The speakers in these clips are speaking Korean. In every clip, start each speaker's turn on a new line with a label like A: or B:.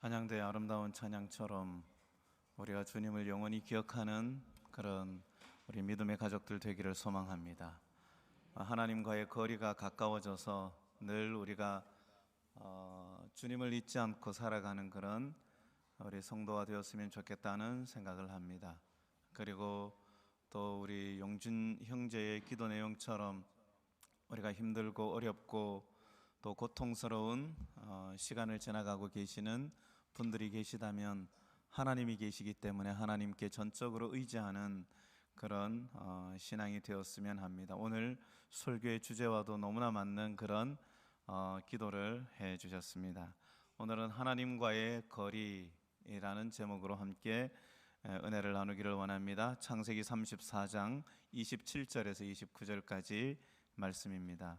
A: 찬양대의 아름다운 찬양처럼 우리가 주님을 영원히 기억하는 그런 우리 믿음의 가족들 되기를 소망합니다. 하나님과의 거리가 가까워져서 늘 우리가 주님을 잊지 않고 살아가는 그런 우리 성도가 되었으면 좋겠다는 생각을 합니다. 그리고 또 우리 용준 형제의 기도 내용처럼 우리가 힘들고 어렵고 또 고통스러운 시간을 지나가고 계시는 분들이 계시다면 하나님이 계시기 때문에 하나님께 전적으로 의지하는 그런 신앙이 되었으면 합니다. 오늘 설교의 주제와도 너무나 맞는 그런 기도를 해 주셨습니다. 오늘은 하나님과의 거리라는 제목으로 함께 은혜를 나누기를 원합니다. 창세기 34장 27절에서 29절까지 말씀입니다.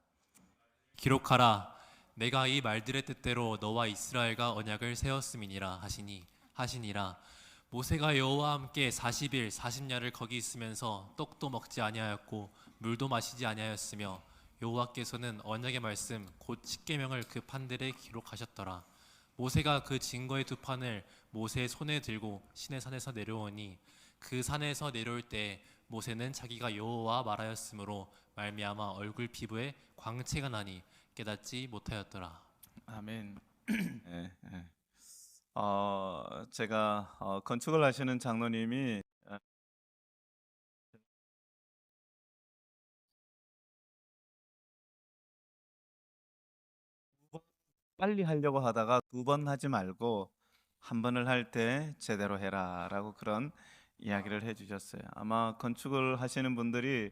B: 기록하라. 내가 이 말들의 뜻대로 너와 이스라엘과 언약을 세웠음이니라 하시니라. 모세가 여호와와 함께 40일 40야를 거기 있으면서 떡도 먹지 아니하였고 물도 마시지 아니하였으며 여호와께서는 언약의 말씀 곧 십계명을 그 판들에 기록하셨더라. 모세가 그 증거의 두 판을 모세의 손에 들고 시내산에서 내려오니 그 산에서 내려올 때 모세는 자기가 여호와와 말하였으므로 말미암아 얼굴 피부에 광채가 나니 깨닫지 못하였더라.
A: 아멘. 제가 건축을 하시는 장로님이 빨리 하려고 하다가 두 번 하지 말고 한 번을 할 때 제대로 해라라고 그런 이야기를 해주셨어요. 아마 건축을 하시는 분들이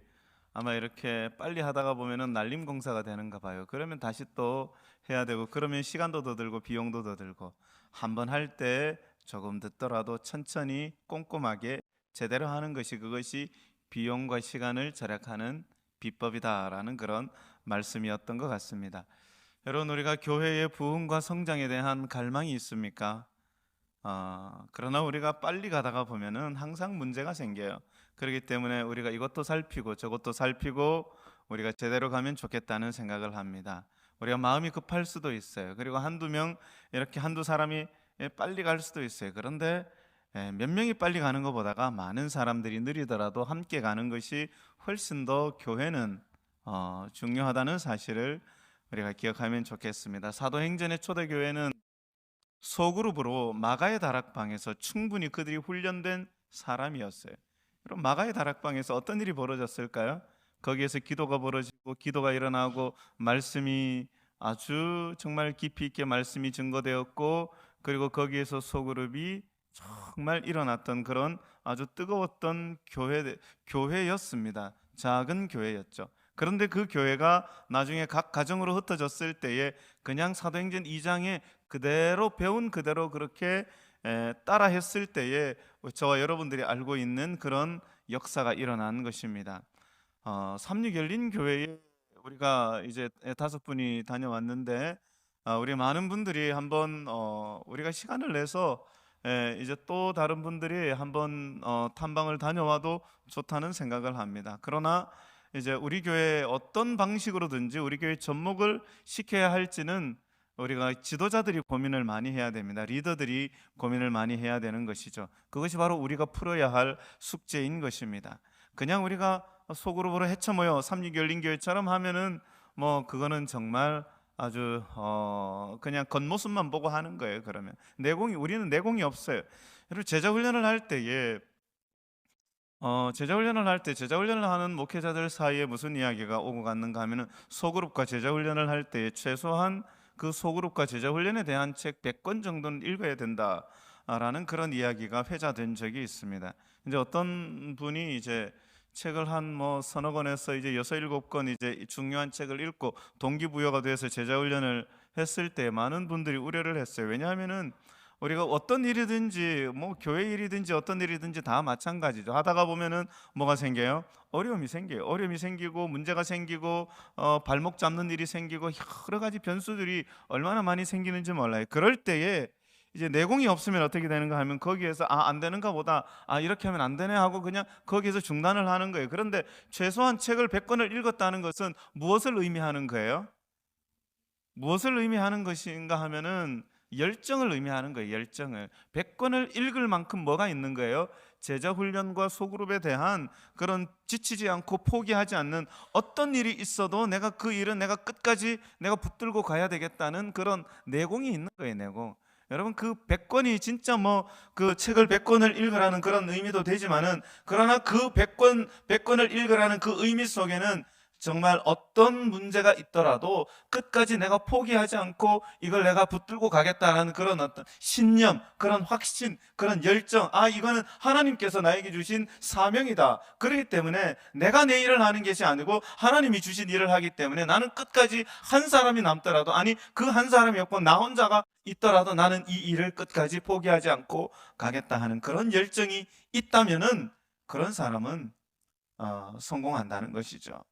A: 아마 이렇게 빨리 하다가 보면은 날림 공사가 되는가 봐요. 그러면 다시 또 해야 되고 그러면 시간도 더 들고 비용도 더 들고 한 번 할 때 조금 듣더라도 천천히 꼼꼼하게 제대로 하는 것이 그것이 비용과 시간을 절약하는 비법이다라는 그런 말씀이었던 것 같습니다. 여러분, 우리가 교회의 부흥과 성장에 대한 갈망이 있습니까? 그러나 우리가 빨리 가다가 보면은 항상 문제가 생겨요. 그렇기 때문에 우리가 이것도 살피고 저것도 살피고 우리가 제대로 가면 좋겠다는 생각을 합니다. 우리가 마음이 급할 수도 있어요. 그리고 한두 명 이렇게 한두 사람이 빨리 갈 수도 있어요. 그런데 몇 명이 빨리 가는 것보다가 많은 사람들이 느리더라도 함께 가는 것이 훨씬 더 교회는 중요하다는 사실을 우리가 기억하면 좋겠습니다. 사도행전의 초대교회는 소그룹으로 마가의 다락방에서 충분히 그들이 훈련된 사람이었어요. 그럼 마가의 다락방에서 어떤 일이 벌어졌을까요? 거기에서 기도가 벌어지고 기도가 일어나고 말씀이 아주 정말 깊이 있게 말씀이 증거되었고 그리고 거기에서 소그룹이 정말 일어났던 그런 아주 뜨거웠던 교회였습니다. 작은 교회였죠. 그런데 그 교회가 나중에 각 가정으로 흩어졌을 때에 그냥 사도행전 2장에 그대로 배운 그대로 그렇게 따라 했을 때에 저와 여러분들이 알고 있는 그런 역사가 일어난 것입니다. 삼육열린교회에 우리가 이제 5분이 다녀왔는데 우리 많은 분들이 한번 우리가 시간을 내서 이제 또 다른 분들이 한번 탐방을 다녀와도 좋다는 생각을 합니다. 그러나 이제 우리 교회 어떤 방식으로든지 우리 교회 접목을 시켜야 할지는 우리가 지도자들이 고민을 많이 해야 됩니다. 리더들이 고민을 많이 해야 되는 것이죠. 그것이 바로 우리가 풀어야 할 숙제인 것입니다. 그냥 우리가 소그룹으로 헤쳐 모여 삼육열린교회처럼 하면은 뭐 그거는 정말 아주 그냥 겉모습만 보고 하는 거예요. 그러면 우리는 내공이 없어요. 여러분 제자훈련을 할 때에 제자훈련을 하는 목회자들 사이에 무슨 이야기가 오고 갔는가 하면은 소그룹과 제자훈련을 할 때 최소한 그 소그룹과 제자훈련에 대한 책 100권 정도는 읽어야 된다라는 그런 이야기가 회자된 적이 있습니다. 이제 어떤 분이 이제 책을 한 뭐 서너 권에서 이제 6-7권 이제 중요한 책을 읽고 동기부여가 돼서 제자훈련을 했을 때 많은 분들이 우려를 했어요. 왜냐하면은 우리가 어떤 일이든지 뭐 교회 일이든지 어떤 일이든지 다 마찬가지죠. 하다가 보면은 뭐가 생겨요? 어려움이 생겨요. 어려움이 생기고 문제가 생기고 발목 잡는 일이 생기고 여러 가지 변수들이 얼마나 많이 생기는지 몰라요. 그럴 때에 이제 내공이 없으면 어떻게 되는가 하면 거기에서 안 되는가 보다 이렇게 하면 안 되네 하고 그냥 거기에서 중단을 하는 거예요. 그런데 최소한 책을 100권을 읽었다는 것은 무엇을 의미하는 거예요? 무엇을 의미하는 것인가 하면은 열정을 의미하는 거예요. 열정을. 100권을 읽을 만큼 뭐가 있는 거예요? 제자 훈련과 소그룹에 대한 그런 지치지 않고 포기하지 않는, 어떤 일이 있어도 내가 그 일은 내가 끝까지 내가 붙들고 가야 되겠다는 그런 내공이 있는 거예요. 내공. 여러분, 그 100권이 진짜 뭐 그 책을 100권을 읽으라는 그런 의미도 되지만은, 그러나 그 100권을 읽으라는 그 의미 속에는 정말 어떤 문제가 있더라도 끝까지 내가 포기하지 않고 이걸 내가 붙들고 가겠다는 그런 어떤 신념, 그런 확신, 그런 열정, 이거는 하나님께서 나에게 주신 사명이다. 그렇기 때문에 내가 내 일을 하는 것이 아니고 하나님이 주신 일을 하기 때문에 나는 끝까지, 한 사람이 남더라도, 아니 그 한 사람이 없고 나 혼자가 있더라도 나는 이 일을 끝까지 포기하지 않고 가겠다 하는 그런 열정이 있다면은, 그런 사람은 성공한다는 것이죠.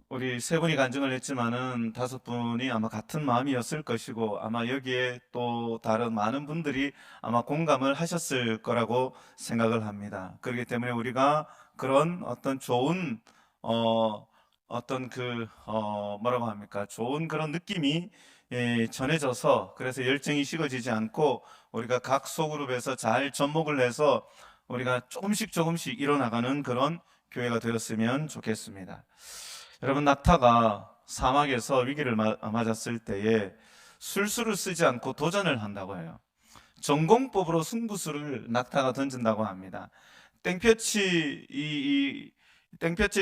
A: 우리 세 분이 간증을 했지만은 5분이 아마 같은 마음이었을 것이고, 아마 여기에 또 다른 많은 분들이 아마 공감을 하셨을 거라고 생각을 합니다. 그렇기 때문에 우리가 그런 어떤 좋은 어떤 뭐라고 합니까? 좋은 그런 느낌이 전해져서, 그래서 열정이 식어지지 않고 우리가 각 소그룹에서 잘 접목을 해서 우리가 조금씩 일어나가는 그런 교회가 되었으면 좋겠습니다. 여러분, 낙타가 사막에서 위기를 맞았을 때에 술수를 쓰지 않고 도전을 한다고 해요. 전공법으로 승부수를 낙타가 던진다고 합니다. 땡볕이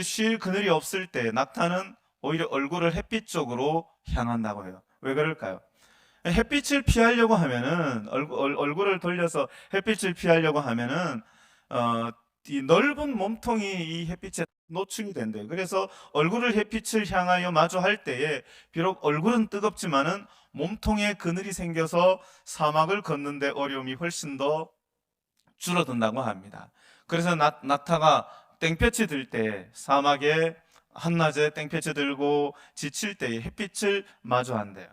A: 쉴 그늘이 없을 때 낙타는 오히려 얼굴을 햇빛 쪽으로 향한다고 해요. 왜 그럴까요? 햇빛을 피하려고 하면은, 얼굴을 돌려서 햇빛을 피하려고 하면은 이 넓은 몸통이 이 햇빛에 노출이 된대요. 그래서 얼굴을 햇빛을 향하여 마주할 때에 비록 얼굴은 뜨겁지만은 몸통에 그늘이 생겨서 사막을 걷는데 어려움이 훨씬 더 줄어든다고 합니다. 그래서 낙타가 땡볕이 들 때, 사막에 한낮에 땡볕이 들고 지칠 때에 햇빛을 마주한대요.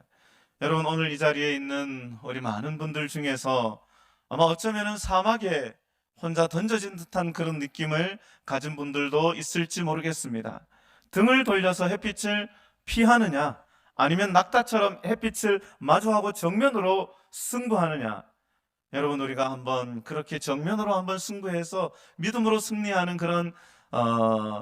A: 여러분, 오늘 이 자리에 있는 우리 많은 분들 중에서 아마 어쩌면은 사막에 혼자 던져진 듯한 그런 느낌을 가진 분들도 있을지 모르겠습니다. 등을 돌려서 햇빛을 피하느냐, 아니면 낙타처럼 햇빛을 마주하고 정면으로 승부하느냐. 여러분, 우리가 한번 그렇게 정면으로 한번 승부해서 믿음으로 승리하는 그런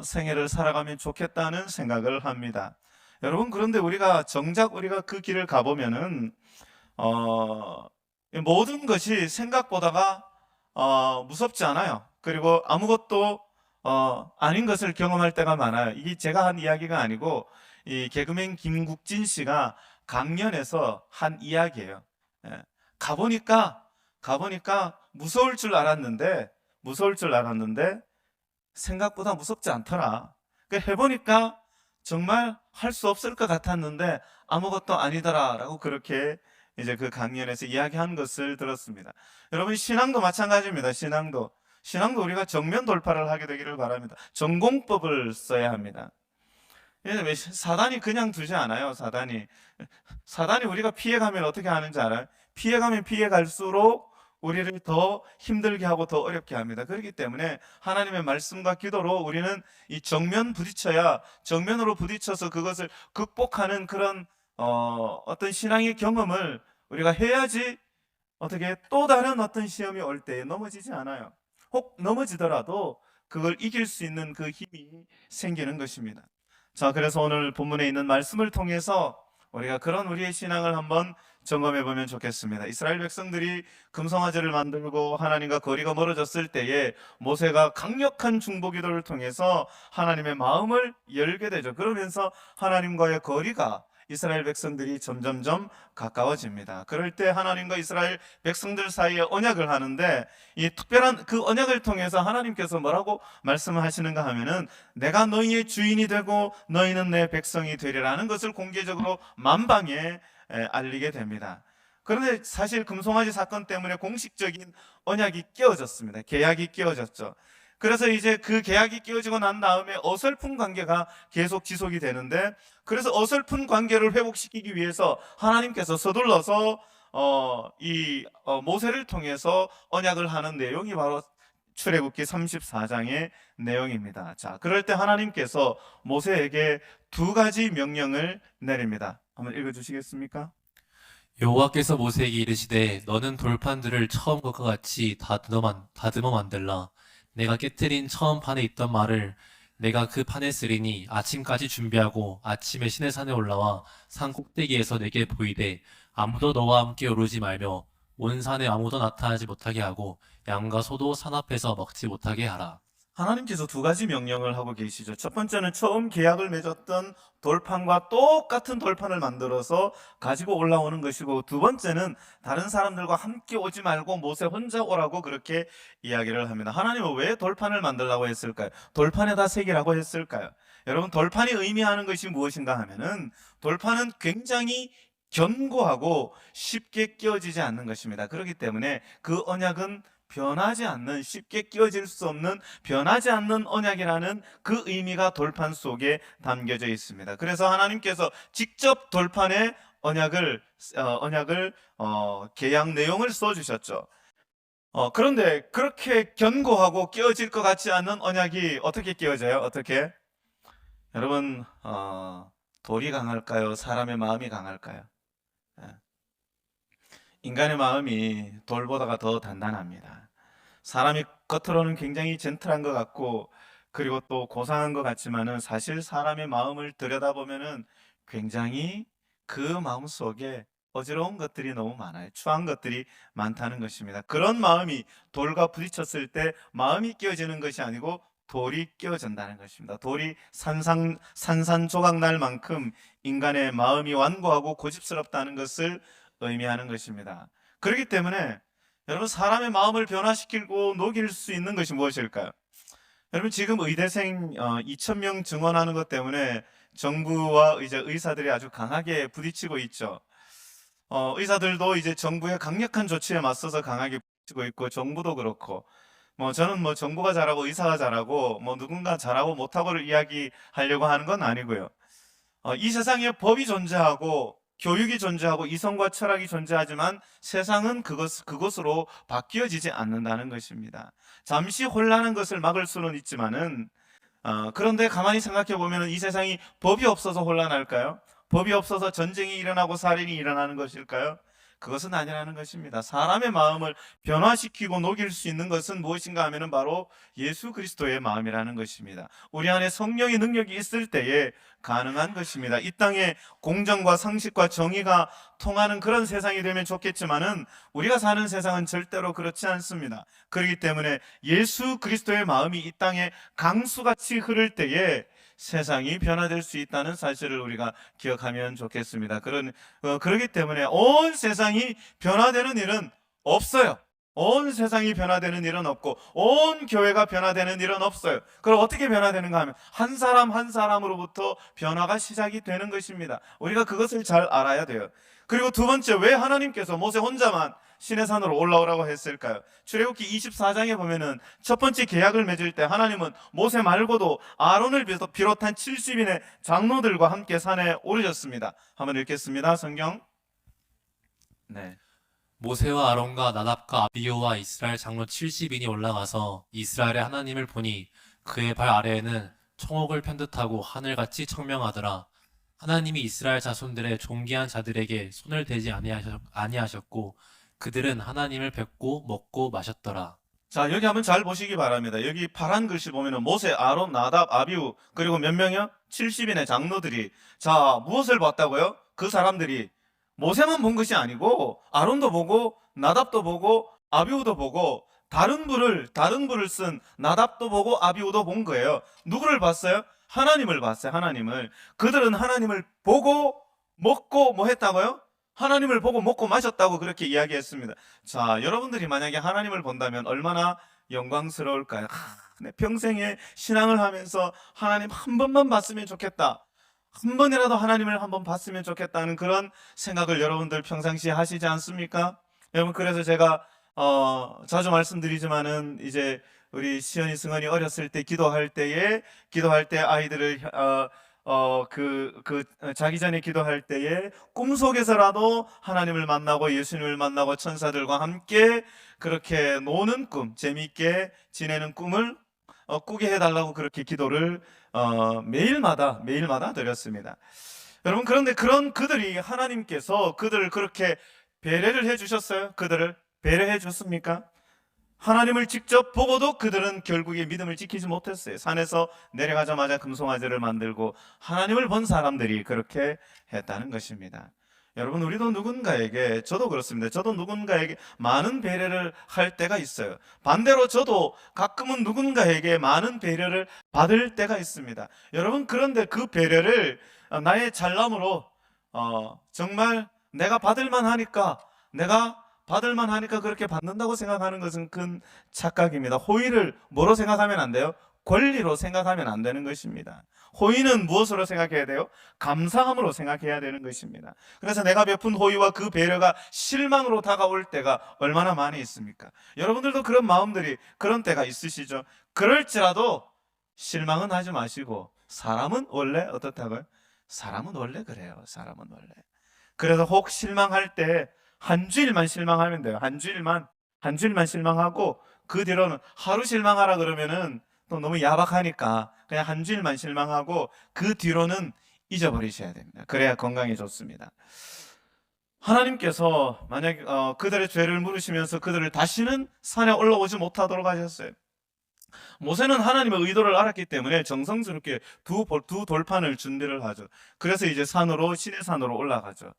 A: 생애를 살아가면 좋겠다는 생각을 합니다. 여러분, 그런데 정작 우리가 그 길을 가보면은 모든 것이 생각보다가 무섭지 않아요. 그리고 아무것도 아닌 것을 경험할 때가 많아요. 이게 제가 한 이야기가 아니고 이 개그맨 김국진 씨가 강연에서 한 이야기예요. 예. 가보니까 무서울 줄 알았는데 생각보다 무섭지 않더라. 해보니까 정말 할 수 없을 것 같았는데 아무것도 아니더라라고, 그렇게 이제 그 강연에서 이야기한 것을 들었습니다. 여러분, 신앙도 마찬가지입니다. 신앙도 우리가 정면 돌파를 하게 되기를 바랍니다. 전공법을 써야 합니다. 왜 사단이 그냥 두지 않아요. 사단이 우리가 피해가면 어떻게 하는지 알아요? 피해가면 피해갈수록 우리를 더 힘들게 하고 더 어렵게 합니다. 그렇기 때문에 하나님의 말씀과 기도로 우리는 이 정면으로 부딪혀서 그것을 극복하는 그런 어떤 신앙의 경험을 우리가 해야지, 어떻게 또 다른 어떤 시험이 올 때에 넘어지지 않아요. 혹 넘어지더라도 그걸 이길 수 있는 그 힘이 생기는 것입니다. 자, 그래서 오늘 본문에 있는 말씀을 통해서 우리가 그런 우리의 신앙을 한번 점검해 보면 좋겠습니다. 이스라엘 백성들이 금송아지를 만들고 하나님과 거리가 멀어졌을 때에 모세가 강력한 중보기도를 통해서 하나님의 마음을 열게 되죠. 그러면서 하나님과의 거리가, 이스라엘 백성들이 점점점 가까워집니다. 그럴 때 하나님과 이스라엘 백성들 사이에 언약을 하는데, 이 특별한 그 언약을 통해서 하나님께서 뭐라고 말씀을 하시는가 하면은, 내가 너희의 주인이 되고 너희는 내 백성이 되리라는 것을 공개적으로 만방에 알리게 됩니다. 그런데 사실 금송아지 사건 때문에 공식적인 언약이 깨어졌습니다. 계약이 깨어졌죠. 그래서 이제 그 계약이 깨어지고 난 다음에 어설픈 관계가 계속 지속이 되는데, 그래서 어설픈 관계를 회복시키기 위해서 하나님께서 서둘러서 모세를 통해서 언약을 하는 내용이 바로 출애굽기 34장의 내용입니다. 자, 그럴 때 하나님께서 모세에게 2가지 명령을 내립니다. 한번 읽어주시겠습니까?
B: 여호와께서 모세에게 이르시되 너는 돌판들을 처음 것과 같이 다듬어 만들라. 내가 깨뜨린 처음 판에 있던 말을 내가 그 판에 쓰리니 아침까지 준비하고 아침에 시내산에 올라와 산 꼭대기에서 내게 보이되 아무도 너와 함께 오르지 말며 온 산에 아무도 나타나지 못하게 하고 양과 소도 산 앞에서 먹지 못하게 하라.
A: 하나님께서 두 가지 명령을 하고 계시죠. 첫 번째는 처음 계약을 맺었던 돌판과 똑같은 돌판을 만들어서 가지고 올라오는 것이고, 두 번째는 다른 사람들과 함께 오지 말고 모세 혼자 오라고 그렇게 이야기를 합니다. 하나님은 왜 돌판을 만들라고 했을까요? 돌판에다 새기라고 했을까요? 여러분, 돌판이 의미하는 것이 무엇인가 하면은, 돌판은 굉장히 견고하고 쉽게 끼워지지 않는 것입니다. 그렇기 때문에 그 언약은 변하지 않는, 쉽게 끼워질 수 없는, 변하지 않는 언약이라는 그 의미가 돌판 속에 담겨져 있습니다. 그래서 하나님께서 직접 돌판에 언약을 계약 내용을 써주셨죠. 그런데 그렇게 견고하고 끼워질 것 같지 않은 언약이 어떻게 끼워져요? 어떻게? 여러분, 돌이 강할까요? 사람의 마음이 강할까요? 예. 인간의 마음이 돌보다가 더 단단합니다. 사람이 겉으로는 굉장히 젠틀한 것 같고, 그리고 또 고상한 것 같지만은, 사실 사람의 마음을 들여다보면은 굉장히 그 마음 속에 어지러운 것들이 너무 많아요. 추한 것들이 많다는 것입니다. 그런 마음이 돌과 부딪혔을 때 마음이 끼어지는 것이 아니고 돌이 끼어진다는 것입니다. 돌이 산산조각 날 만큼 인간의 마음이 완고하고 고집스럽다는 것을 의미하는 것입니다. 그렇기 때문에 여러분, 사람의 마음을 변화시키고 녹일 수 있는 것이 무엇일까요? 여러분, 지금 의대생 2,000명 증원하는 것 때문에 정부와 이제 의사들이 아주 강하게 부딪히고 있죠. 의사들도 이제 정부의 강력한 조치에 맞서서 강하게 부딪히고 있고, 정부도 그렇고, 저는 정부가 잘하고 의사가 잘하고 누군가 잘하고 못하고를 이야기하려고 하는 건 아니고요. 이 세상에 법이 존재하고 교육이 존재하고 이성과 철학이 존재하지만 세상은 그것으로 바뀌어지지 않는다는 것입니다. 잠시 혼란한 것을 막을 수는 있지만은, 그런데 가만히 생각해 보면 이 세상이 법이 없어서 혼란할까요? 법이 없어서 전쟁이 일어나고 살인이 일어나는 것일까요? 그것은 아니라는 것입니다. 사람의 마음을 변화시키고 녹일 수 있는 것은 무엇인가 하면은 바로 예수 그리스도의 마음이라는 것입니다. 우리 안에 성령의 능력이 있을 때에 가능한 것입니다. 이 땅에 공정과 상식과 정의가 통하는 그런 세상이 되면 좋겠지만은, 우리가 사는 세상은 절대로 그렇지 않습니다. 그렇기 때문에 예수 그리스도의 마음이 이 땅에 강수같이 흐를 때에 세상이 변화될 수 있다는 사실을 우리가 기억하면 좋겠습니다. 그렇기 때문에 온 세상이 변화되는 일은 없어요. 온 세상이 변화되는 일은 없고, 온 교회가 변화되는 일은 없어요. 그럼 어떻게 변화되는가 하면 한 사람 한 사람으로부터 변화가 시작이 되는 것입니다. 우리가 그것을 잘 알아야 돼요. 그리고 두 번째, 왜 하나님께서 모세 혼자만 시내산으로 올라오라고 했을까요? 출애굽기 24장에 보면은 첫 번째 계약을 맺을 때 하나님은 모세 말고도 아론을 비롯한 70인의 장로들과 함께 산에 오르셨습니다. 한번 읽겠습니다. 성경. 네.
B: 모세와 아론과 나답과 아비후와 이스라엘 장로 70인이 올라가서 이스라엘의 하나님을 보니 그의 발 아래에는 청옥을 편듯하고 하늘같이 청명하더라. 하나님이 이스라엘 자손들의 존귀한 자들에게 손을 대지 아니하셨고 그들은 하나님을 뵙고 먹고 마셨더라.
A: 자, 여기 한번 잘 보시기 바랍니다. 여기 파란 글씨 보면은 모세, 아론, 나답, 아비후, 그리고 몇 명이요? 70인의 장로들이, 자, 무엇을 봤다고요? 그 사람들이 모세만 본 것이 아니고 아론도 보고 나답도 보고 아비후도 보고 다른 불을 쓴 나답도 보고 아비후도 본 거예요. 누구를 봤어요? 하나님을 봤어요. 하나님을. 그들은 하나님을 보고 먹고 뭐 했다고요? 하나님을 보고 먹고 마셨다고 그렇게 이야기했습니다. 자, 여러분들이 만약에 하나님을 본다면 얼마나 영광스러울까요? 내 평생에 신앙을 하면서 하나님 한 번만 봤으면 좋겠다, 한 번이라도 하나님을 한번 봤으면 좋겠다는 그런 생각을 여러분들 평상시에 하시지 않습니까? 여러분, 그래서 제가 자주 말씀드리지만은, 이제 우리 시연이 승원이 어렸을 때 기도할 때 아이들을 자기 전에 기도할 때에 꿈속에서라도 하나님을 만나고 예수님을 만나고 천사들과 함께 그렇게 노는 꿈, 재미있게 지내는 꿈을 꾸게 해달라고 그렇게 기도를 매일마다 드렸습니다. 여러분, 그런데 그런 그들이 하나님께서 그들을 그렇게 배려를 해주셨어요? 그들을 배려해 줬습니까? 하나님을 직접 보고도 그들은 결국에 믿음을 지키지 못했어요. 산에서 내려가자마자 금송아지를 만들고 하나님을 본 사람들이 그렇게 했다는 것입니다. 여러분, 우리도 누군가에게, 저도 그렇습니다. 저도 누군가에게 많은 배려를 할 때가 있어요. 반대로 저도 가끔은 누군가에게 많은 배려를 받을 때가 있습니다. 여러분, 그런데 그 배려를 나의 잘남으로 정말 내가 받을 만하니까 그렇게 받는다고 생각하는 것은 큰 착각입니다. 호의를 뭐로 생각하면 안 돼요? 권리로 생각하면 안 되는 것입니다. 호의는 무엇으로 생각해야 돼요? 감사함으로 생각해야 되는 것입니다. 그래서 내가 베푼 호의와 그 배려가 실망으로 다가올 때가 얼마나 많이 있습니까? 여러분들도 그런 마음들이, 그런 때가 있으시죠? 그럴지라도 실망은 하지 마시고, 사람은 원래 어떻다고요? 사람은 원래 그래요. 사람은 원래. 그래서 혹 실망할 때 한 주일만 실망하면 돼요. 한 주일만 실망하고, 그 뒤로는 하루 실망하라 그러면은 또 너무 야박하니까 그냥 한 주일만 실망하고 그 뒤로는 잊어버리셔야 됩니다. 그래야 건강에 좋습니다. 하나님께서 만약 그들의 죄를 물으시면서 그들을 다시는 산에 올라오지 못하도록 하셨어요. 모세는 하나님의 의도를 알았기 때문에 정성스럽게 두 돌판을 준비를 하죠. 그래서 이제 시내 산으로 올라가죠.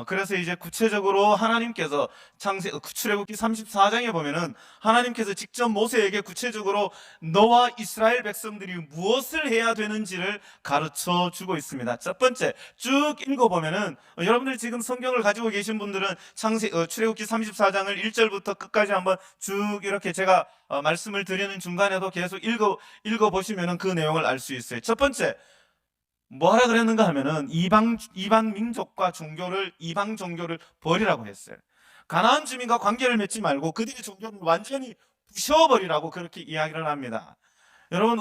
A: 그래서 이제 구체적으로 하나님께서 출애굽기 34장에 보면은 하나님께서 직접 모세에게 구체적으로 너와 이스라엘 백성들이 무엇을 해야 되는지를 가르쳐 주고 있습니다. 첫 번째, 쭉 읽어보면은 여러분들 지금 성경을 가지고 계신 분들은 출애굽기 34장을 1절부터 끝까지 한번 쭉 이렇게 제가 말씀을 드리는 중간에도 계속 읽어보시면은 그 내용을 알 수 있어요. 첫 번째, 뭐 하라 그랬는가 하면은 이방 민족과 이방 종교를 버리라고 했어요. 가나안 주민과 관계를 맺지 말고 그들의 종교를 완전히 부셔버리라고 그렇게 이야기를 합니다. 여러분,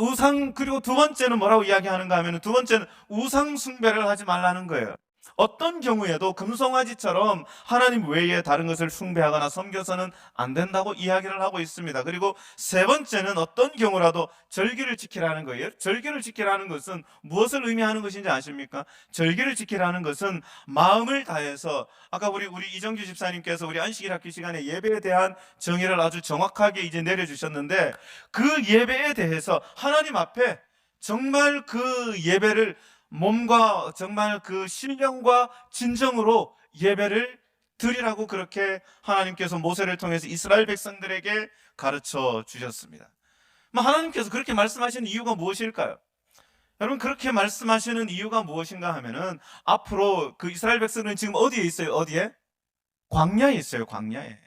A: 그리고 두 번째는 뭐라고 이야기하는가 하면은, 두 번째는 우상 숭배를 하지 말라는 거예요. 어떤 경우에도 금송아지처럼 하나님 외에 다른 것을 숭배하거나 섬겨서는 안 된다고 이야기를 하고 있습니다. 그리고 세 번째는 어떤 경우라도 절기를 지키라는 거예요. 절기를 지키라는 것은 무엇을 의미하는 것인지 아십니까? 절기를 지키라는 것은 마음을 다해서, 아까 우리 이정규 집사님께서 우리 안식일 학교 시간에 예배에 대한 정의를 아주 정확하게 이제 내려주셨는데, 그 예배에 대해서 하나님 앞에 정말 그 예배를 몸과 정말 그 신령과 진정으로 예배를 드리라고 그렇게 하나님께서 모세를 통해서 이스라엘 백성들에게 가르쳐 주셨습니다. 하나님께서 그렇게 말씀하시는 이유가 무엇일까요? 여러분, 그렇게 말씀하시는 이유가 무엇인가 하면은, 앞으로 그 이스라엘 백성은 지금 어디에 있어요? 어디에? 광야에 있어요. 광야에.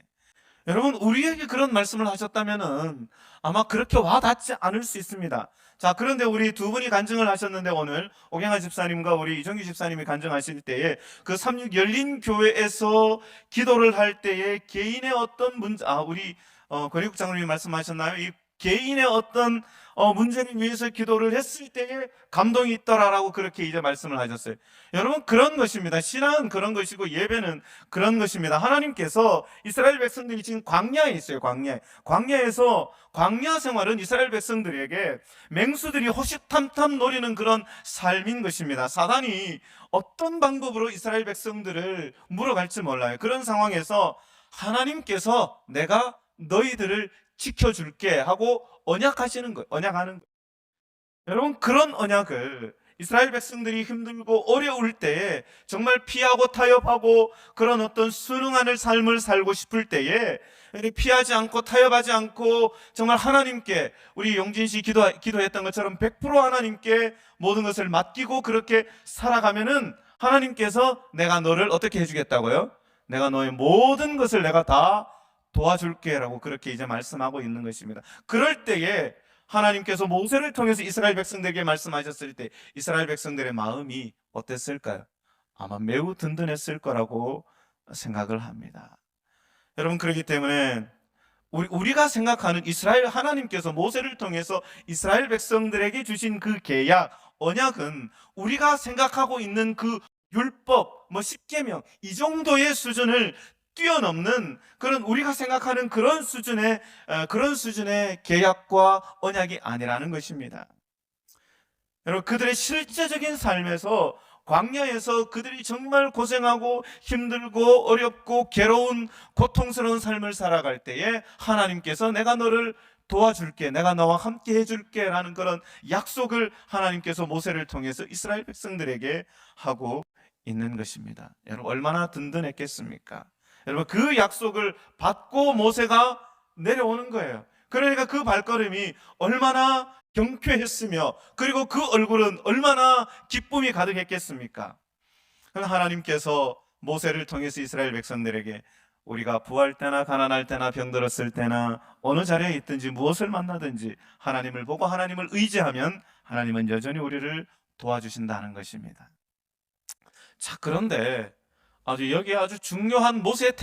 A: 여러분, 우리에게 그런 말씀을 하셨다면은 아마 그렇게 와닿지 않을 수 있습니다. 자, 그런데 우리 두 분이 간증을 하셨는데, 오늘 오경아 집사님과 우리 이정규 집사님이 간증하실 때에 그 삼육 열린 교회에서 기도를 할 때에 개인의 어떤 문제, 우리 권익국 장로님이 말씀하셨나요? 이 개인의 어떤 문제를 위해서 기도를 했을 때에 감동이 있더라라고 그렇게 이제 말씀을 하셨어요. 여러분, 그런 것입니다. 신앙은 그런 것이고 예배는 그런 것입니다. 하나님께서 이스라엘 백성들이 지금 광야에 있어요. 광야에서, 광야 생활은 이스라엘 백성들에게 맹수들이 호시탐탐 노리는 그런 삶인 것입니다. 사단이 어떤 방법으로 이스라엘 백성들을 물어갈지 몰라요. 그런 상황에서 하나님께서 내가 너희들을 지켜줄게 하고 언약하는 거예요. 여러분, 그런 언약을 이스라엘 백성들이 힘들고 어려울 때에 정말 피하고 타협하고 그런 어떤 순응하는 삶을 살고 싶을 때에 피하지 않고 타협하지 않고 정말 하나님께, 우리 용진 씨 기도했던 것처럼 100% 하나님께 모든 것을 맡기고 그렇게 살아가면은 하나님께서 내가 너를 어떻게 해주겠다고요? 내가 너의 모든 것을 내가 다 도와줄게 라고 그렇게 이제 말씀하고 있는 것입니다. 그럴 때에 하나님께서 모세를 통해서 이스라엘 백성들에게 말씀하셨을 때 이스라엘 백성들의 마음이 어땠을까요? 아마 매우 든든했을 거라고 생각을 합니다. 여러분, 그렇기 때문에 우리가 생각하는 하나님께서 모세를 통해서 이스라엘 백성들에게 주신 그 계약, 언약은 우리가 생각하고 있는 그 율법, 십계명 이 정도의 수준을 뛰어넘는 그런, 우리가 생각하는 그런 수준의 계약과 언약이 아니라는 것입니다. 여러분, 그들의 실제적인 삶에서 광야에서 그들이 정말 고생하고 힘들고 어렵고 괴로운 고통스러운 삶을 살아갈 때에 하나님께서 내가 너를 도와줄게, 내가 너와 함께 해줄게 라는 그런 약속을 하나님께서 모세를 통해서 이스라엘 백성들에게 하고 있는 것입니다. 여러분 얼마나 든든했겠습니까? 여러분 그 약속을 받고 모세가 내려오는 거예요. 그러니까 그 발걸음이 얼마나 경쾌했으며 그리고 그 얼굴은 얼마나 기쁨이 가득했겠습니까? 하나님께서 모세를 통해서 이스라엘 백성들에게 우리가 부할 때나 가난할 때나 병들었을 때나 어느 자리에 있든지 무엇을 만나든지 하나님을 보고 하나님을 의지하면 하나님은 여전히 우리를 도와주신다는 것입니다. 자, 그런데 여기에 아주 중요한 모세의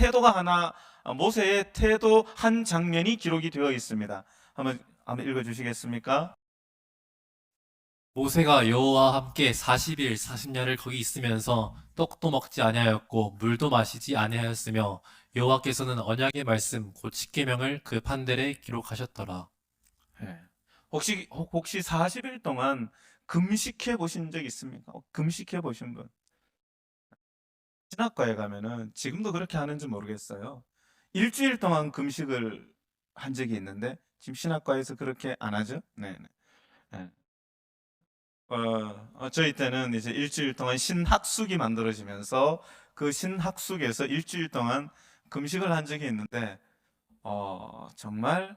A: 모세의 태도 한 장면이 기록이 되어 있습니다. 한번 읽어주시겠습니까?
B: 모세가 여호와와 함께 40일 40야를 거기 있으면서 떡도 먹지 아니하였고 물도 마시지 아니하였으며 여호와께서는 언약의 말씀 곧 십계명을 그 판들에 기록하셨더라.
A: 네. 혹시 40일 동안 금식해 보신 적 있습니까? 금식해 보신 분? 신학과에 가면은 지금도 그렇게 하는지 모르겠어요. 일주일 동안 금식을 한 적이 있는데 지금 신학과에서 그렇게 안 하죠? 네. 네. 저희 때는 이제 일주일 동안 신학숙이 만들어지면서 그 신학숙에서 일주일 동안 금식을 한 적이 있는데 정말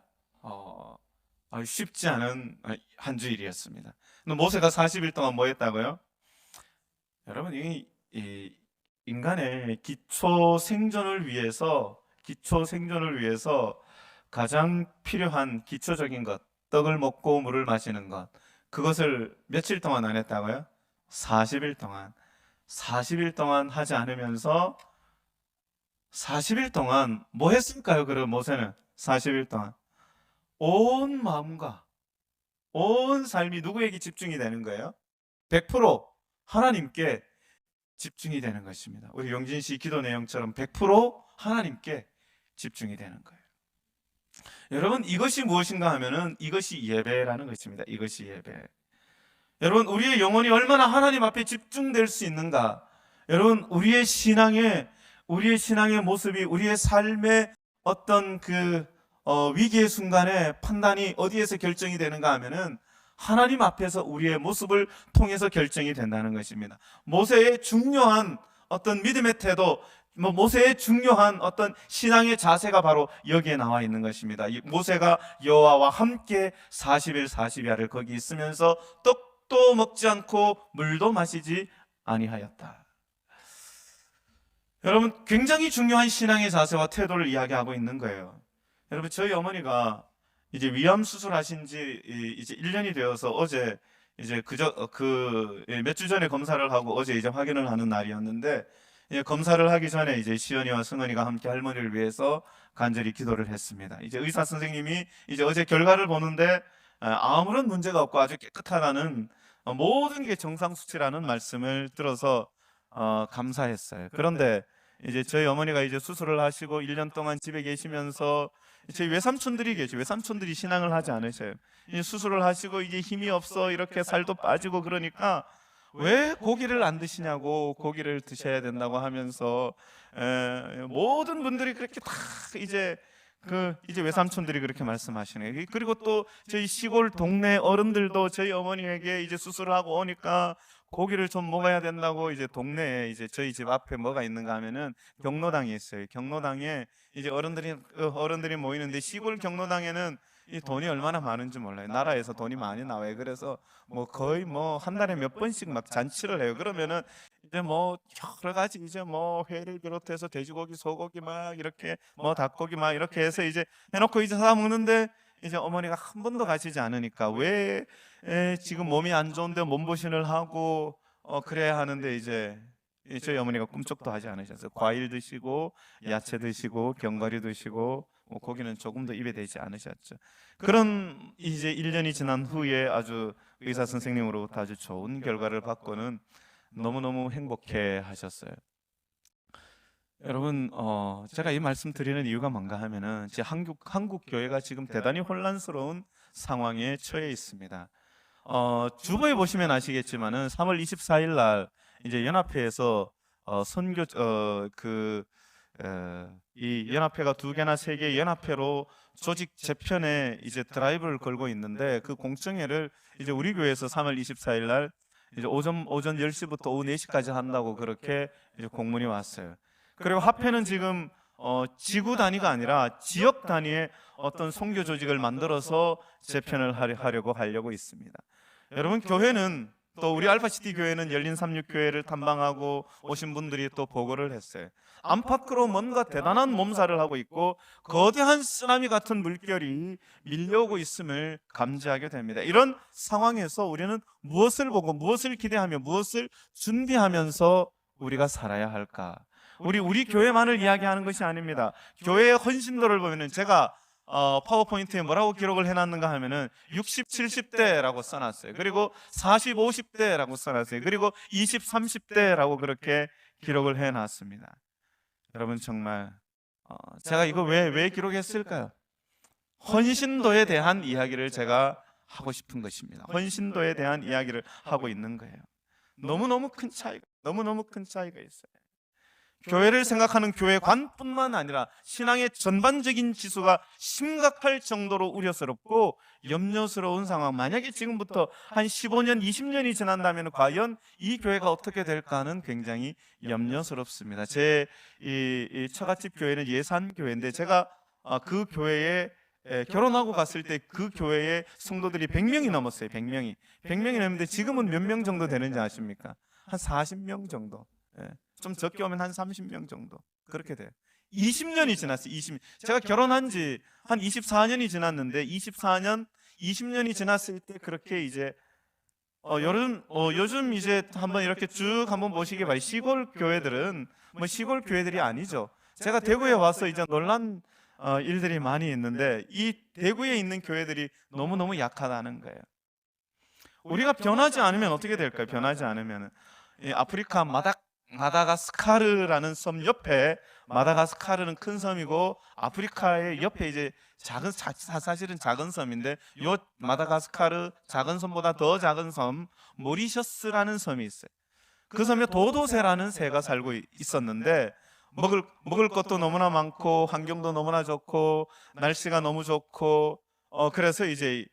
A: 쉽지 않은 한 주일이었습니다. 모세가 40일 동안 뭐 했다고요? 여러분 이 인간의 기초 생존을 위해서 가장 필요한 기초적인 것, 떡을 먹고 물을 마시는 것, 그것을 며칠 동안 안 했다고요? 40일 동안. 40일 동안 하지 않으면서 40일 동안 뭐 했을까요? 그럼 모세는 40일 동안 온 마음과 온 삶이 누구에게 집중이 되는 거예요? 100% 하나님께 집중이 되는 것입니다. 우리 용진 씨 기도 내용처럼 100% 하나님께 집중이 되는 거예요. 여러분 이것이 무엇인가 하면은 이것이 예배라는 것입니다. 이것이 예배. 여러분 우리의 영혼이 얼마나 하나님 앞에 집중될 수 있는가? 여러분 우리의 신앙의 모습이 우리의 삶의 어떤 위기의 순간에 판단이 어디에서 결정이 되는가 하면은 하나님 앞에서 우리의 모습을 통해서 결정이 된다는 것입니다. 모세의 중요한 어떤 믿음의 태도, 모세의 중요한 어떤 신앙의 자세가 바로 여기에 나와 있는 것입니다. 모세가 여호와와 함께 40일 40야를 거기 있으면서 떡도 먹지 않고 물도 마시지 아니하였다. 여러분 굉장히 중요한 신앙의 자세와 태도를 이야기하고 있는 거예요. 여러분 저희 어머니가 이제 위암 수술하신 지 이제 1년이 되어서 어제 이제 몇 주 전에 검사를 하고 어제 이제 확인을 하는 날이었는데 검사를 하기 전에 이제 시연이와 승은이가 함께 할머니를 위해서 간절히 기도를 했습니다. 이제 의사 선생님이 이제 어제 결과를 보는데 아무런 문제가 없고 아주 깨끗하다는 모든 게 정상 수치라는 말씀을 들어서 감사했어요. 그런데 이제 저희 어머니가 이제 수술을 하시고 1년 동안 집에 계시면서 저희 외삼촌들이 계시죠. 외삼촌들이 신앙을 하지 않으셔요. 수술을 하시고 이제 힘이 없어 이렇게 살도 빠지고 그러니까 왜 고기를 안 드시냐고 고기를 드셔야 된다고 하면서 모든 분들이 그렇게 다 이제 외삼촌들이 그렇게 말씀하시는 거예요. 그리고 또 저희 시골 동네 어른들도 저희 어머니에게 이제 수술을 하고 오니까 고기를 좀 먹어야 된다고 이제 동네에 이제 저희 집 앞에 뭐가 있는가 하면은 경로당이 있어요. 경로당에 이제 어른들이 모이는데 시골 경로당에는 이 돈이 얼마나 많은지 몰라요. 나라에서 돈이 많이 나와요. 그래서 거의 한 달에 몇 번씩 막 잔치를 해요. 그러면은 이제 여러 가지 이제 회를 비롯해서 돼지고기, 소고기 막 이렇게 닭고기 막 이렇게 해서 이제 해놓고 이제 사 먹는데 이제 어머니가 한 번도 가시지 않으니까 왜 지금 몸이 안 좋은데 몸보신을 하고 그래야 하는데 이제 저희 어머니가 꿈쩍도 하지 않으셨어요. 과일 드시고 야채 드시고 견과류 드시고 고기는 조금도 입에 대지 않으셨죠. 그런 이제 1년이 지난 후에 아주 의사 선생님으로부터 아주 좋은 결과를 받고는 너무너무 행복해 하셨어요. 여러분 제가 이 말씀 드리는 이유가 뭔가 하면은 한국 교회가 지금 대단히 혼란스러운 상황에 처해 있습니다. 주보에 보시면 아시겠지만은 3월 24일 날 이제 연합회에서 선교 이 연합회가 2개나 3개 연합회로 조직 재편에 이제 드라이브를 걸고 있는데, 그 공청회를 이제 우리 교회에서 3월 24일 날 이제 오전 10시부터 오후 4시까지 한다고 그렇게 이제 공문이 왔어요. 그리고 합회는 지금 지구 단위가 아니라 지역 단위의 어떤 선교 조직을 만들어서 재편을 하려고 있습니다. 여러분, 교회는 또 우리 알파시티 교회는 열린 삼육교회를 탐방하고 오신 분들이 또 보고를 했어요. 안팎으로 뭔가 대단한 몸살을 하고 있고 거대한 쓰나미 같은 물결이 밀려오고 있음을 감지하게 됩니다. 이런 상황에서 우리는 무엇을 보고 무엇을 기대하며 무엇을 준비하면서 우리가 살아야 할까? 우리 교회만을 이야기하는 것이 아닙니다. 교회의 헌신도를 보면은, 제가 파워포인트에 뭐라고 기록을 해놨는가 하면은 60, 70대라고 써놨어요. 그리고 40, 50대라고 써놨어요. 그리고 20, 30대라고 그렇게 기록을 해놨습니다. 여러분, 정말 제가 이거 왜 기록했을까요? 헌신도에 대한 이야기를 제가 하고 싶은 것입니다. 헌신도에 대한 이야기를 하고 있는 거예요. 너무너무 큰 차이가 있어요. 교회를 생각하는 교회관뿐만 아니라 신앙의 전반적인 지수가 심각할 정도로 우려스럽고 염려스러운 상황. 만약에 지금부터 한 15년, 20년이 지난다면 과연 이 교회가 어떻게 될까는 굉장히 염려스럽습니다. 제 이 처갓집 교회는 예산교회인데, 제가 그 교회에 결혼하고 갔을 때 그 교회의 성도들이 100명이 넘었어요. 100명이 넘는데 지금은 몇 명 정도 되는지 아십니까? 한 40명 정도. 좀 적게 오면 한 30명 정도 그렇게 돼요. 20년이 지났어요. 제가 결혼한 지 한 24년이 지났는데 20년이 지났을 때 그렇게 이제 요즘 이제 한번 이렇게 쭉 한번 보시게 봐요. 시골 교회들은 뭐 시골 교회들이 아니죠. 제가 대구에 와서 이제 놀란 일들이 많이 있는데, 이 대구에 있는 교회들이 너무너무 약하다는 거예요. 우리가 변하지 않으면 어떻게 될까요? 변하지 않으면 아프리카 마다가스카르라는 섬 옆에, 마다가스카르는 큰 섬이고 아프리카의 옆에 이제 사실은 작은 섬인데, 요 마다가스카르 작은 섬보다 더 작은 섬 모리셔스라는 섬이 있어요. 그 섬에 도도새라는 새가 살고 있었는데, 먹을 것도 너무나 많고 환경도 너무나 좋고 날씨가 너무 좋고 그래서 이제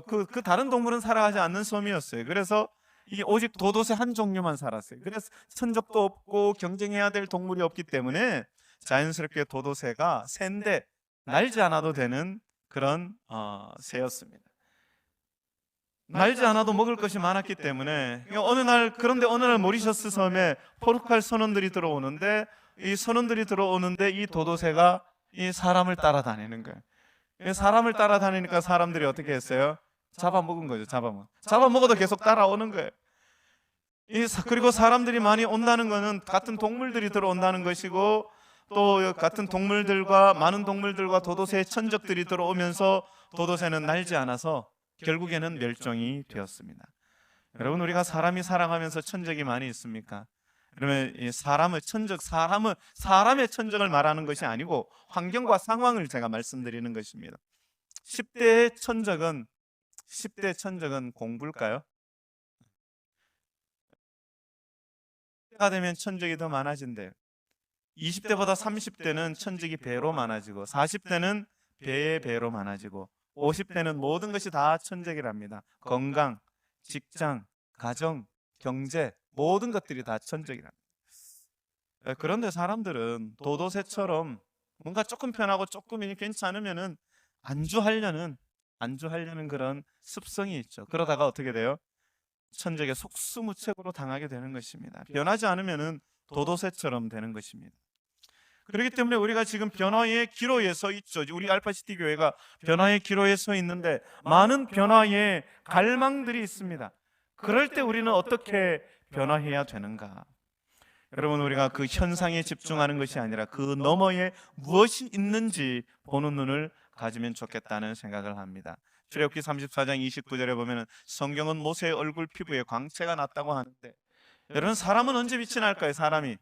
A: 그 다른 동물은 살아가지 않는 섬이었어요. 그래서 이게 오직 도도새 한 종류만 살았어요. 그래서 천적도 없고 경쟁해야 될 동물이 없기 때문에 자연스럽게 도도새가 새인데 날지 않아도 되는 그런 새였습니다. 날지 않아도 먹을 것이 많았기 때문에 그런데 어느 날 모리셔스 섬에 포르투갈 선원들이 들어오는데, 이 도도새가 이 사람을 따라다니는 거예요. 사람을 따라다니니까 사람들이 어떻게 했어요? 잡아먹은 거죠. 잡아먹어도 계속 따라오는 거예요. 그리고 사람들이 많이 온다는 것은 같은 동물들이 들어온다는 것이고, 또 같은 많은 동물들과 도도새의 천적들이 들어오면서 도도새는 날지 않아서 결국에는 멸종이 되었습니다. 여러분, 우리가 사람이 살아가면서 천적이 많이 있습니까? 그러면 사람의 천적을 말하는 것이 아니고 환경과 상황을 제가 말씀드리는 것입니다. 10대 천적은 공부일까요? 때가 되면 천적이 더 많아진대요. 20대보다 30대는 천적이 배로 많아지고, 40대는 배의 배로 많아지고, 50대는 모든 것이 다 천적이랍니다. 건강, 직장, 가정, 경제, 모든 것들이 다 천적이랍니다. 그런데 사람들은 도도새처럼 뭔가 조금 편하고 조금 괜찮으면은 안주하려는 그런 습성이 있죠. 그러다가 어떻게 돼요? 천적의 속수무책으로 당하게 되는 것입니다. 변하지 않으면은 도도새처럼 되는 것입니다. 그렇기 때문에 우리가 지금 변화의 기로에 서 있죠. 우리 알파시티 교회가 변화의 기로에 서 있는데 많은 변화의 갈망들이 있습니다. 그럴 때 우리는 어떻게 변화해야 되는가? 여러분, 우리가 그 현상에 집중하는 것이 아니라 그 너머에 무엇이 있는지 보는 눈을 가지면 좋겠다는 생각을 합니다. 출애굽기 34장 29절에 보면 성경은 모세의 얼굴 피부에 광채가 났다고 하는데, 여러분, 사람은 언제 빛이 날까요? 사람이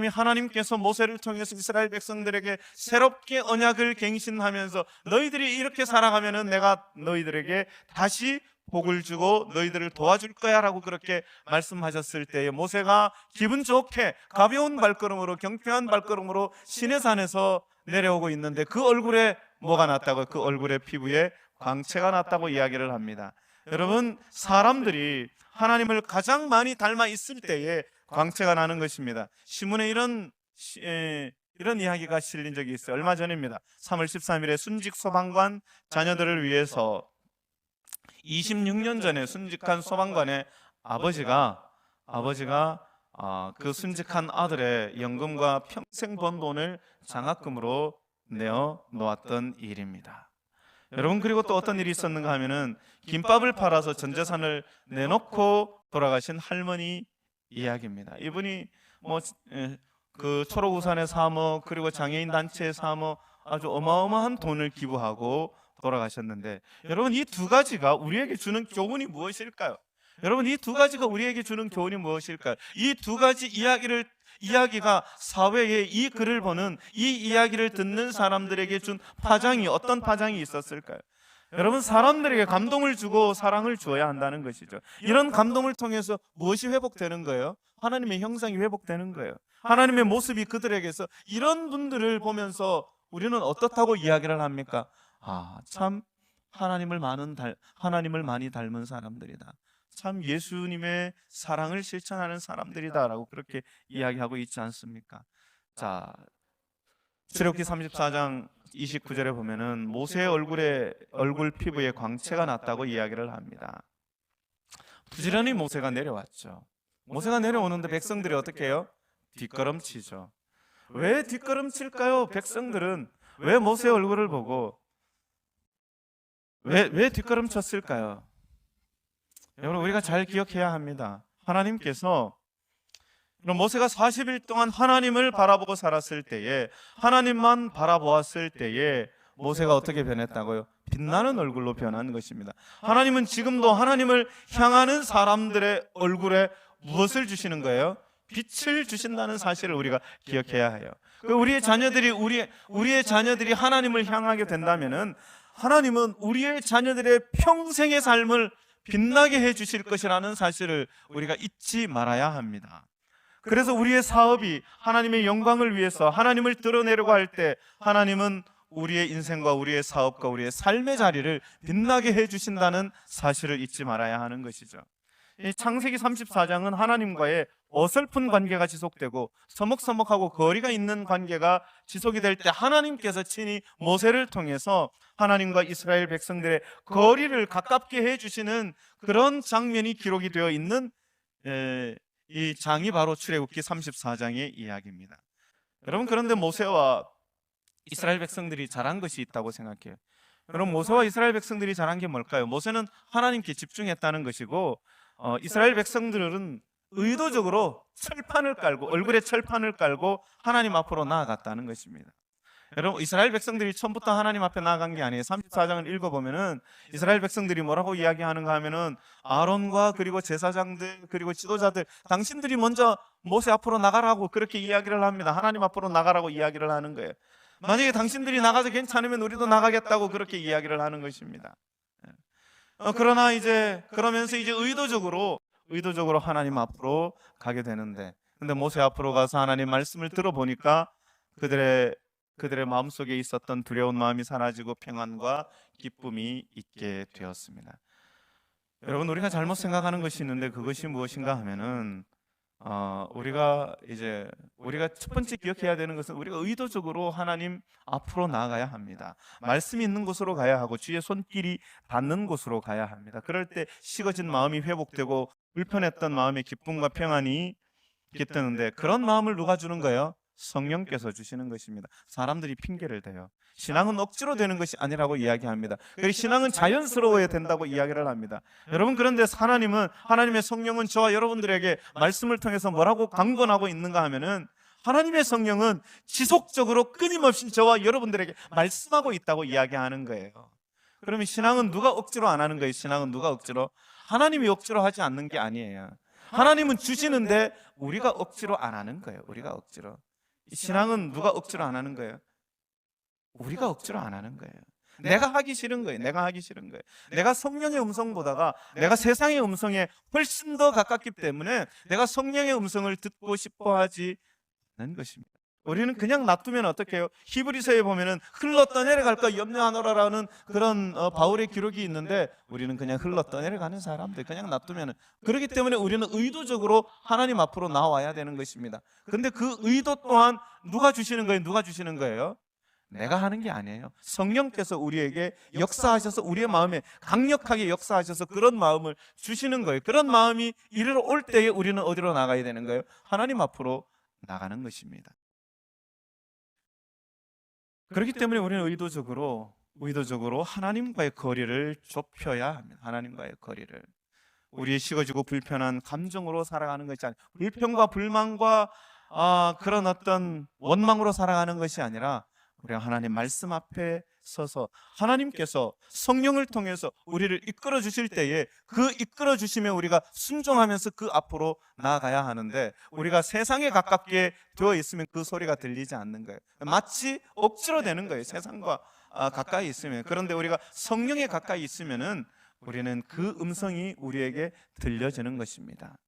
A: 하나님께서 모세를 통해서 이스라엘 백성들에게 새롭게 언약을 갱신하면서 너희들이 이렇게 살아가면은 내가 너희들에게 다시 복을 주고 너희들을 도와줄 거야 라고 그렇게 말씀하셨을 때에 모세가 기분 좋게 가벼운 발걸음으로, 경쾌한 발걸음으로 시내산에서 내려오고 있는데 그 얼굴에 뭐가 났다고? 그 얼굴에 피부에 광채가 났다고 이야기를 합니다. 여러분, 사람들이 하나님을 가장 많이 닮아 있을 때에 광채가 나는 것입니다. 신문에 이런 이야기가 실린 적이 있어요. 얼마 전입니다. 3월 13일에 순직 소방관 자녀들을 위해서 26년 전에 순직한 소방관의 아버지가 그 순직한 아들의 연금과 평생 번 돈을 장학금으로 내어 놓았던 일입니다. 여러분, 그리고 또 어떤 일이 있었는가 하면은 김밥을 팔아서 전 재산을 내놓고 돌아가신 할머니 이야기입니다. 이분이 그 초록우산의 사모, 그리고 장애인 단체의 사모, 아주 어마어마한 돈을 기부하고 돌아가셨는데, 여러분, 이 두 가지가 우리에게 주는 교훈이 무엇일까요? 여러분, 이 두 가지가 우리에게 주는 교훈이 무엇일까요? 이 두 가지 이야기가 사회에 이 글을 보는, 이 이야기를 듣는 사람들에게 준 파장이 어떤 파장이 있었을까요? 여러분, 사람들에게 감동을 주고 사랑을 주어야 한다는 것이죠. 이런 감동을 통해서 무엇이 회복되는 거예요? 하나님의 형상이 회복되는 거예요. 하나님의 모습이 그들에게서, 이런 분들을 보면서 우리는 어떻다고 이야기를 합니까? 참 하나님을 많이 닮은 사람들이다. 참 예수님의 사랑을 실천하는 사람들이다라고 그렇게 이야기하고 있지 않습니까? 자, 출애굽기 34장 29절에 보면은 모세의 얼굴 피부에 광채가 났다고 이야기를 합니다. 부지런히 모세가 내려왔죠. 모세가 내려오는데 백성들이 어떻게 해요? 뒷걸음치죠. 왜 뒷걸음칠까요? 백성들은 왜 모세의 얼굴을 보고 왜 뒷걸음쳤을까요? 여러분, 우리가 잘 기억해야 합니다. 하나님께서 모세가 40일 동안 하나님을 바라보고 살았을 때에, 하나님만 바라보았을 때에 모세가 어떻게 변했다고요? 빛나는 얼굴로 변한 것입니다. 하나님은 지금도 하나님을 향하는 사람들의 얼굴에 무엇을 주시는 거예요? 빛을 주신다는 사실을 우리가 기억해야 해요. 우리의 자녀들이 하나님을 향하게 된다면은 하나님은 우리의 자녀들의 평생의 삶을 빛나게 해 주실 것이라는 사실을 우리가 잊지 말아야 합니다. 그래서 우리의 사업이 하나님의 영광을 위해서 하나님을 드러내려고 할 때 하나님은 우리의 인생과 우리의 사업과 우리의 삶의 자리를 빛나게 해 주신다는 사실을 잊지 말아야 하는 것이죠. 이 창세기 34장은 하나님과의 어설픈 관계가 지속되고 서먹서먹하고 거리가 있는 관계가 지속이 될 때 하나님께서 친히 모세를 통해서 하나님과 이스라엘 백성들의 거리를 가깝게 해주시는 그런 장면이 기록이 되어 있는 이 장이 바로 출애굽기 34장의 이야기입니다. 여러분, 그런데 모세와 이스라엘 백성들이 잘한 것이 있다고 생각해요. 여러분, 모세와 이스라엘 백성들이 잘한 게 뭘까요? 모세는 하나님께 집중했다는 것이고, 이스라엘 백성들은 의도적으로 얼굴에 철판을 깔고 하나님 앞으로 나아갔다는 것입니다. 여러분, 이스라엘 백성들이 처음부터 하나님 앞에 나아간 게 아니에요. 34장을 읽어보면은 이스라엘 백성들이 뭐라고 이야기하는가 하면은 아론과 그리고 제사장들 그리고 지도자들, 당신들이 먼저 모세 앞으로 나가라고 그렇게 이야기를 합니다. 하나님 앞으로 나가라고 이야기를 하는 거예요. 만약에 당신들이 나가서 괜찮으면 우리도 나가겠다고 그렇게 이야기를 하는 것입니다. 그러나 그러면서 의도적으로 하나님 앞으로 가게 되는데, 근데 모세 앞으로 가서 하나님 말씀을 들어보니까 그들의 마음속에 있었던 두려운 마음이 사라지고 평안과 기쁨이 있게 되었습니다. 여러분, 우리가 잘못 생각하는 것이 있는데 그것이 무엇인가 하면은 우리가 첫 번째 기억해야 되는 것은 우리가 의도적으로 하나님 앞으로 나아가야 합니다. 말씀이 있는 곳으로 가야 하고 주의 손길이 닿는 곳으로 가야 합니다. 그럴 때 식어진 마음이 회복되고 불편했던 마음의 기쁨과 평안이 깃드는데, 그런 마음을 누가 주는 거예요? 성령께서 주시는 것입니다. 사람들이 핑계를 대요. 신앙은 억지로 되는 것이 아니라고 이야기합니다. 그리고 신앙은 자연스러워야 된다고 이야기를 합니다. 여러분, 그런데 하나님의 성령은 저와 여러분들에게 말씀을 통해서 뭐라고 강권하고 있는가 하면은, 하나님의 성령은 지속적으로 끊임없이 저와 여러분들에게 말씀하고 있다고 이야기하는 거예요. 그러면 신앙은 누가 억지로 안 하는 거예요? 신앙은 누가 억지로? 하나님이 억지로 하지 않는 게 아니에요. 하나님은 주시는데 우리가 억지로 안 하는 거예요. 우리가 억지로. 신앙은 누가 억지로 안 하는 거예요? 우리가 억지로 안 하는 거예요. 내가 하기 싫은 거예요. 내가 하기 싫은 거예요. 내가 성령의 음성보다가 내가 세상의 음성에 훨씬 더 가깝기 때문에 내가 성령의 음성을 듣고 싶어 하지 않는 것입니다. 우리는 그냥 놔두면 어떻게 해요? 히브리서에 보면은 흘러 떠내려갈까 염려하노라라는 그런 바울의 기록이 있는데 우리는 그냥 흘러 떠내려가는 사람들, 그냥 놔두면은. 그렇기 때문에 우리는 의도적으로 하나님 앞으로 나와야 되는 것입니다. 그런데 그 의도 또한 누가 주시는 거예요? 누가 주시는 거예요? 내가 하는 게 아니에요. 성령께서 우리에게 역사하셔서 우리의 마음에 강력하게 역사하셔서 그런 마음을 주시는 거예요. 그런 마음이 이르러 올 때에 우리는 어디로 나가야 되는 거예요? 하나님 앞으로 나가는 것입니다. 그렇기 때문에 우리는 의도적으로 하나님과의 거리를 좁혀야 합니다. 하나님과의 거리를. 우리의 식어지고 불편한 감정으로 살아가는 것이 아니라, 불평과 불만과 그런 어떤 원망으로 살아가는 것이 아니라 우리가 하나님 말씀 앞에 서서 하나님께서 성령을 통해서 우리를 이끌어 주실 때에 그 이끌어 주심에 우리가 순종하면서 그 앞으로 나아가야 하는데, 우리가 세상에 가깝게 되어 있으면 그 소리가 들리지 않는 거예요. 마치 억지로 되는 거예요. 세상과 가까이 있으면. 그런데 우리가 성령에 가까이 있으면은 우리는 그 음성이 우리에게 들려지는 것입니다.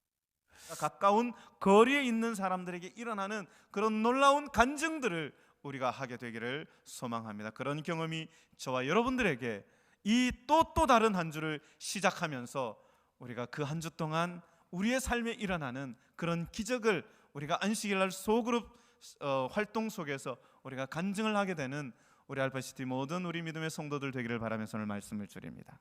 A: 가까운 거리에 있는 사람들에게 일어나는 그런 놀라운 간증들을 우리가 하게 되기를 소망합니다. 그런 경험이 저와 여러분들에게 이 또 다른 한 주를 시작하면서 우리가 그 한 주 동안 우리의 삶에 일어나는 그런 기적을 우리가 안식일 날 소그룹 활동 속에서 우리가 간증을 하게 되는 우리 알파시티 모든 우리 믿음의 성도들 되기를 바라면서 오늘 말씀을 드립니다.